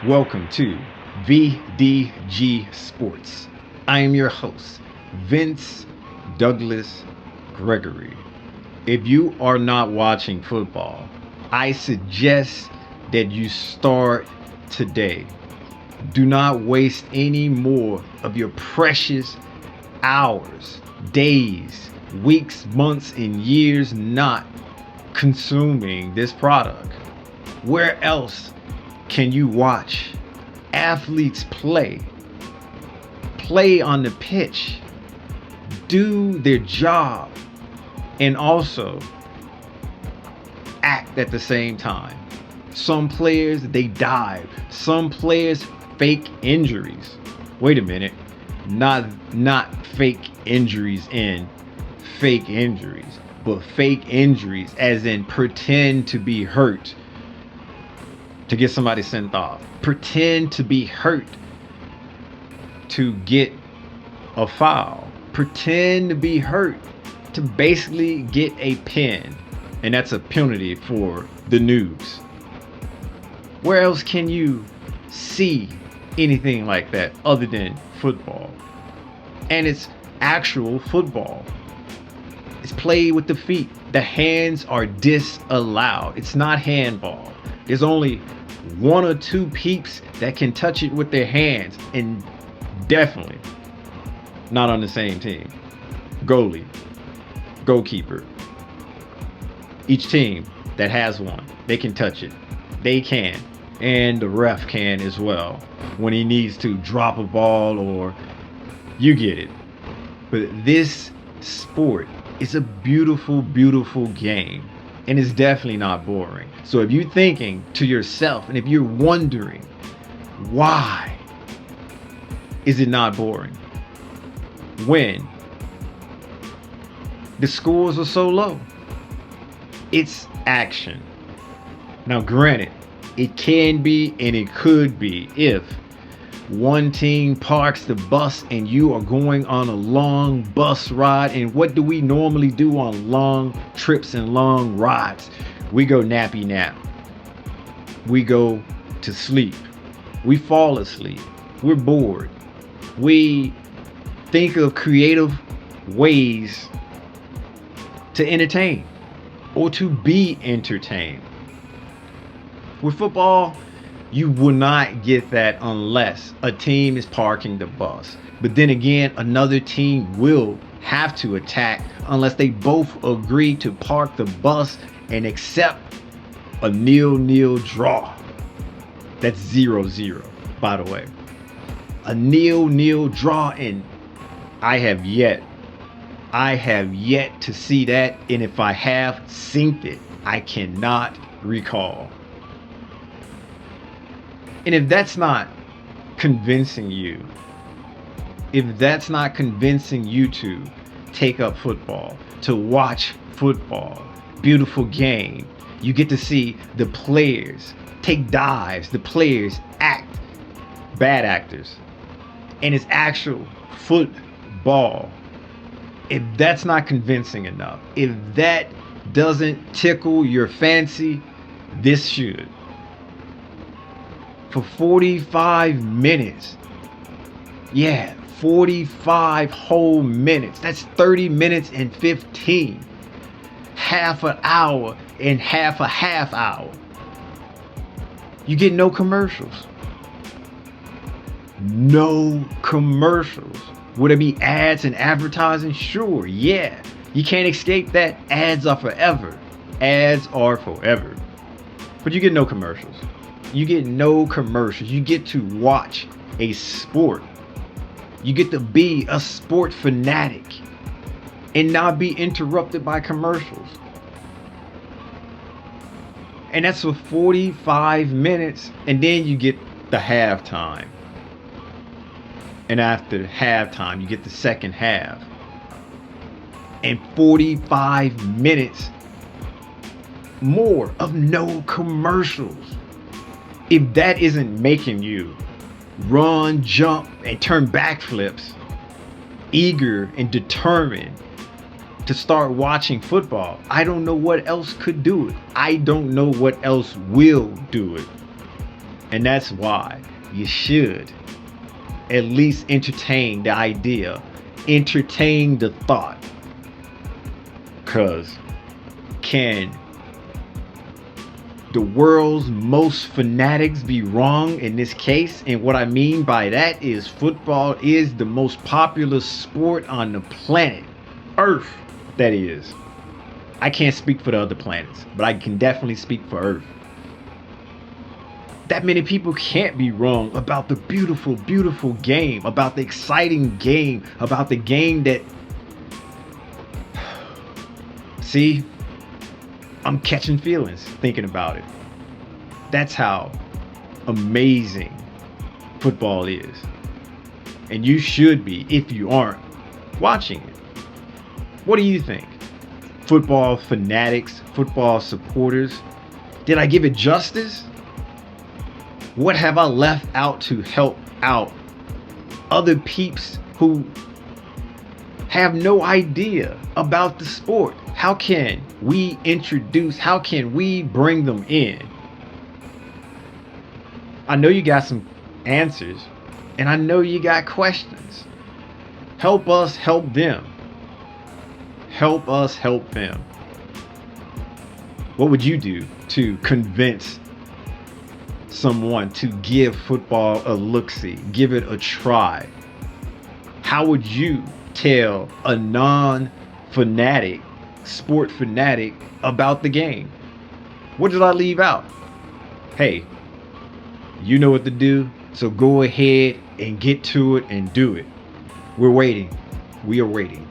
Welcome to VDG Sports. I am your host, Vince Douglas Gregory. If you are not watching football, I suggest that you start today. Do not waste any more of your precious hours, days, weeks, months, and years not consuming this product. Where else can you watch athletes play on the pitch, do their job, and also act at the same time? Some players, they dive. Some players fake injuries. Wait a minute. Not fake injuries in fake injuries, but fake injuries as in pretend to be hurt to get somebody sent off. Pretend to be hurt to get a foul. Pretend to be hurt to basically get a pin. And that's a penalty for the noobs. Where else can you see anything like that other than football? And it's actual football. It's played with the feet. The hands are disallowed. It's not handball. There's only one or two peeps that can touch it with their hands, and definitely not on the same team. Goalie, goalkeeper. Each team that has one, they can touch it. They can. And the ref can as well when he needs to drop a ball, or you get it. But this sport is a beautiful, beautiful game. And it's definitely not boring. So if you're thinking to yourself, and if you're wondering, why is it not boring when the scores are so low? It's action. Now granted, it can be and it could be if one team parks the bus and you are going on a long bus ride. And what do we normally do on long trips and long rides? We go nappy nap. We go to sleep. We fall asleep. We're bored. We think of creative ways to entertain or to be entertained. With football, you will not get that unless a team is parking the bus. But then again, another team will have to attack unless they both agree to park the bus and accept a 0-0 draw. That's 0-0, by the way. A 0-0 draw, and I have yet to see that. And if I have synced it, I cannot recall. And if that's not convincing you, if that's not convincing you to take up football, to watch football, beautiful game, you get to see the players take dives, the players act, bad actors, and it's actual football. If that's not convincing enough, if that doesn't tickle your fancy, this should. For 45 minutes. Yeah, 45 whole minutes. That's 30 minutes and 15. Half an hour and half a half hour. You get no commercials. No commercials. Would it be ads and advertising? Sure, yeah. You can't escape that. Ads are forever. Ads are forever. But you get no commercials. You get no commercials. You get to watch a sport. You get to be a sport fanatic and not be interrupted by commercials. And that's for 45 minutes. And then you get the halftime. And after halftime, you get the second half. And 45 minutes more of no commercials. If that isn't making you run, jump, and turn backflips, eager and determined to start watching football, I don't know what else could do it. I don't know what else will do it. And that's why you should at least entertain the idea, entertain the thought. Because can the world's most fanatics be wrong in this case? And what I mean by that is football is the most popular sport on the planet Earth, that is. I can't speak for the other planets, but I can definitely speak for Earth. That many people can't be wrong about the beautiful, beautiful game, about the exciting game, about the game that... See, I'm catching feelings thinking about it. That's how amazing football is. And you should be, if you aren't watching it. What do you think? Football fanatics, football supporters, did I give it justice? What have I left out to help out other peeps who have no idea about the sport? How can we introduce, how can we bring them in? I know you got some answers, and I know you got questions. Help us help them. Help us help them. What would you do to convince someone to give football a look-see, give it a try? How would you tell a non-fanatic, sport fanatic about the game? What did I leave out? Hey, you know what to do, so go ahead and get to it and do it. We're waiting. We are waiting.